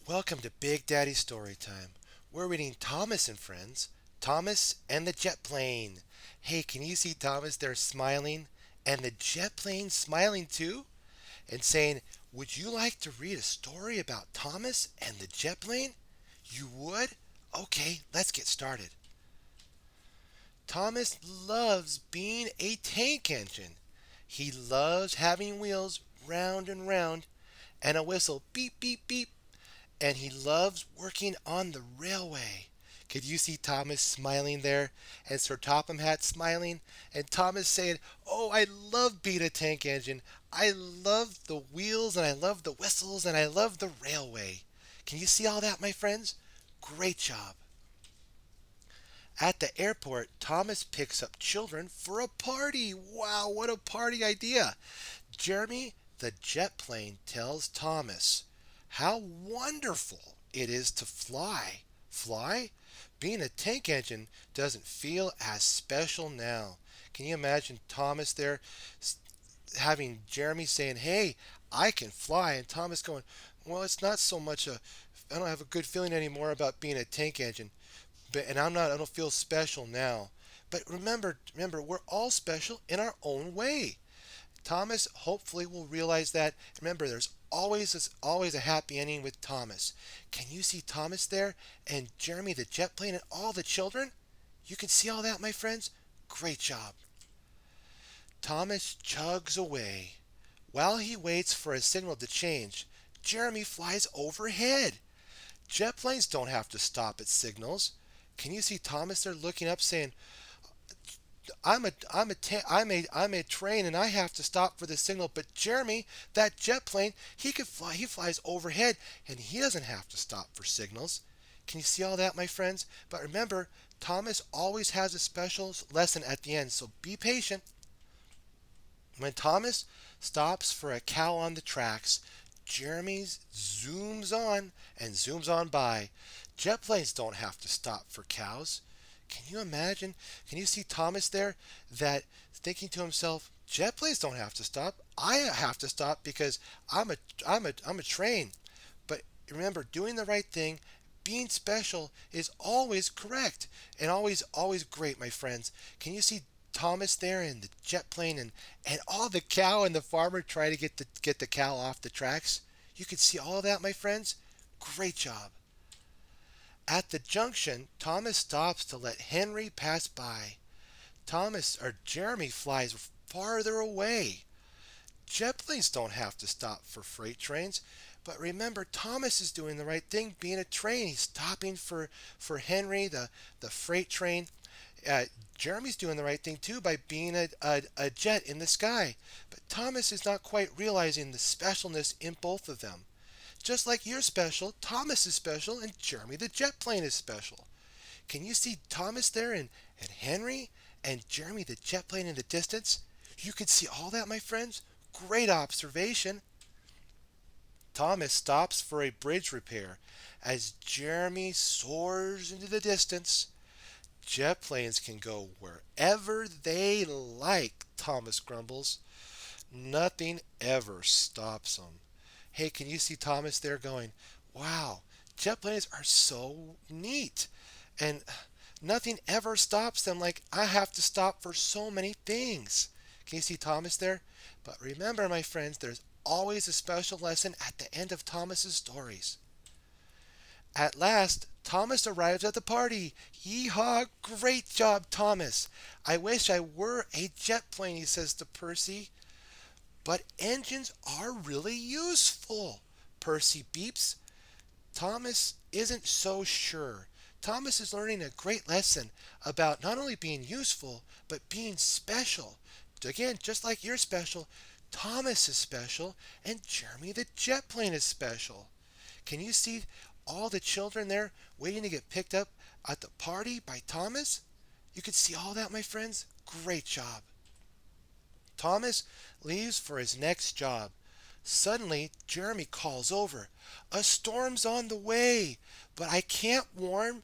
Welcome to Big Daddy Storytime. We're reading Thomas and Friends, Thomas and the Jet Plane. Hey, can you see Thomas there smiling? And the jet plane smiling too? And saying, would you like to read a story about Thomas and the jet plane? You would? Okay, let's get started. Thomas loves being a tank engine. He loves having wheels round and round and a whistle beep, beep, beep, and he loves working on the railway. Could you see Thomas smiling there and Sir Topham Hatt smiling and Thomas saying, "Oh, I love being a tank engine. I love the wheels and I love the whistles and I love the railway." Can you see all that, my friends? Great job. At the airport, Thomas picks up children for a party. Wow, what a party idea! Jeremy, the jet plane, tells Thomas how wonderful it is to fly. Fly? Being a tank engine doesn't feel as special now. Can you imagine Thomas there having Jeremy saying, "Hey, I can fly," and Thomas going, "Well, it's not so much a I don't have a good feeling anymore about being a tank engine, but and I don't feel special now." But remember, we're all special in our own way. Thomas hopefully will realize that. Remember, there's always a happy ending with Thomas. Can you see Thomas there and Jeremy the jet plane and all the children? You can see all that, my friends? Great job. Thomas chugs away. While he waits for a signal to change, Jeremy flies overhead. Jet planes don't have to stop at signals. Can you see Thomas there looking up saying, I'm a train and I have to stop for the signal. But Jeremy, that jet plane, he could fly. He flies overhead and he doesn't have to stop for signals. Can you see all that, my friends? But remember, Thomas always has a special lesson at the end, so be patient. When Thomas stops for a cow on the tracks, Jeremy zooms on and zooms on by. Jet planes don't have to stop for cows. Can you imagine? Can you see Thomas there that thinking to himself, jet planes don't have to stop. I have to stop because I'm a train. But remember, doing the right thing, being special is always correct and always great, my friends. Can you see Thomas there in the jet plane and all the cow and the farmer trying to get the cow off the tracks? You can see all of that, my friends. Great job. At the junction, Thomas stops to let Henry pass by. Jeremy flies farther away. Jet planes don't have to stop for freight trains. But remember, Thomas is doing the right thing, being a train. He's stopping for Henry, the freight train. Uh, Jeremy's doing the right thing too by being a jet in the sky. But Thomas is not quite realizing the specialness in both of them. Just like you're special, Thomas is special, and Jeremy the jet plane is special. Can you see Thomas there and Henry and Jeremy the jet plane in the distance? You can see all that, my friends? Great observation. Thomas stops for a bridge repair as Jeremy soars into the distance. Jet planes can go wherever they like, Thomas grumbles. Nothing ever stops them. Hey, can you see Thomas there going, wow, jet planes are so neat. And nothing ever stops them like I have to stop for so many things. Can you see Thomas there? But remember, my friends, there's always a special lesson at the end of Thomas's stories. At last, Thomas arrives at the party. Yeehaw! Great job, Thomas. I wish I were a jet plane, he says to Percy. But engines are really useful, Percy beeps. Thomas isn't so sure. Thomas is learning a great lesson about not only being useful, but being special. Again, just like you're special, Thomas is special, and Jeremy the jet plane is special. Can you see all the children there waiting to get picked up at the party by Thomas? You can see all that, my friends? Great job. Thomas leaves for his next job. Suddenly, Jeremy calls over. A storm's on the way, but I can't warn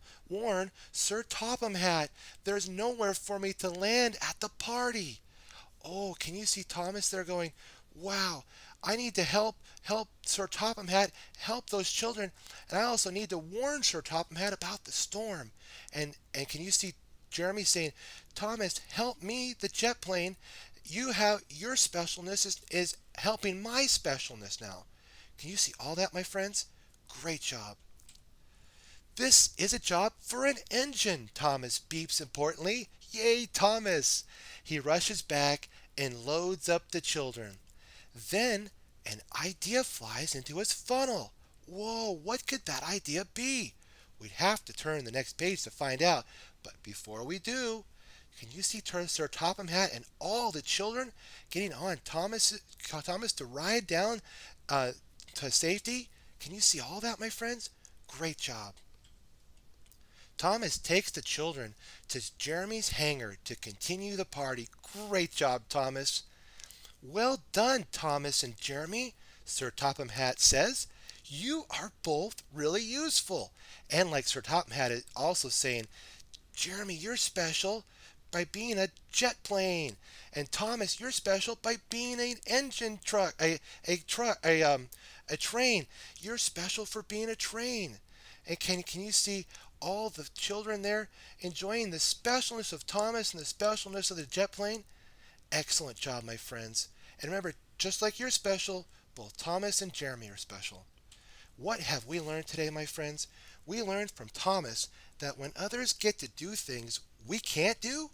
Sir Topham Hatt. There's nowhere for me to land at the party. Oh, can you see Thomas there going, wow, I need to help Sir Topham Hatt help those children, and I also need to warn Sir Topham Hatt about the storm. And can you see Jeremy saying, Thomas, help me, the jet plane. You have your specialness is helping my specialness now. Can you see all that, my friends? Great job. This is a job for an engine, Thomas beeps importantly. Yay, Thomas! He rushes back and loads up the children. Then an idea flies into his funnel. Whoa, what could that idea be? We'd have to turn the next page to find out. But before we do, can you see Sir Topham Hatt and all the children getting on Thomas to ride down to safety? Can you see all that, my friends? Great job. Thomas takes the children to Jeremy's hangar to continue the party. Great job, Thomas. Well done, Thomas and Jeremy, Sir Topham Hatt says. You are both really useful. And like Sir Topham Hatt is also saying, Jeremy, you're special by being a jet plane. And Thomas, you're special by being an engine truck, a train. You're special for being a train. And can you see all the children there enjoying the specialness of Thomas and the specialness of the jet plane? Excellent job, my friends. And remember, just like you're special, both Thomas and Jeremy are special. What have we learned today, my friends? We learned from Thomas that when others get to do things we can't do,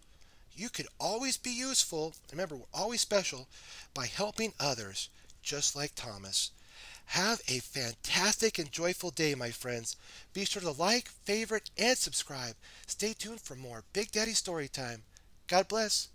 you could always be useful. Remember, we're always special by helping others, just like Thomas. Have a fantastic and joyful day, my friends. Be sure to like, favorite, and subscribe. Stay tuned for more Big Daddy Storytime. God bless.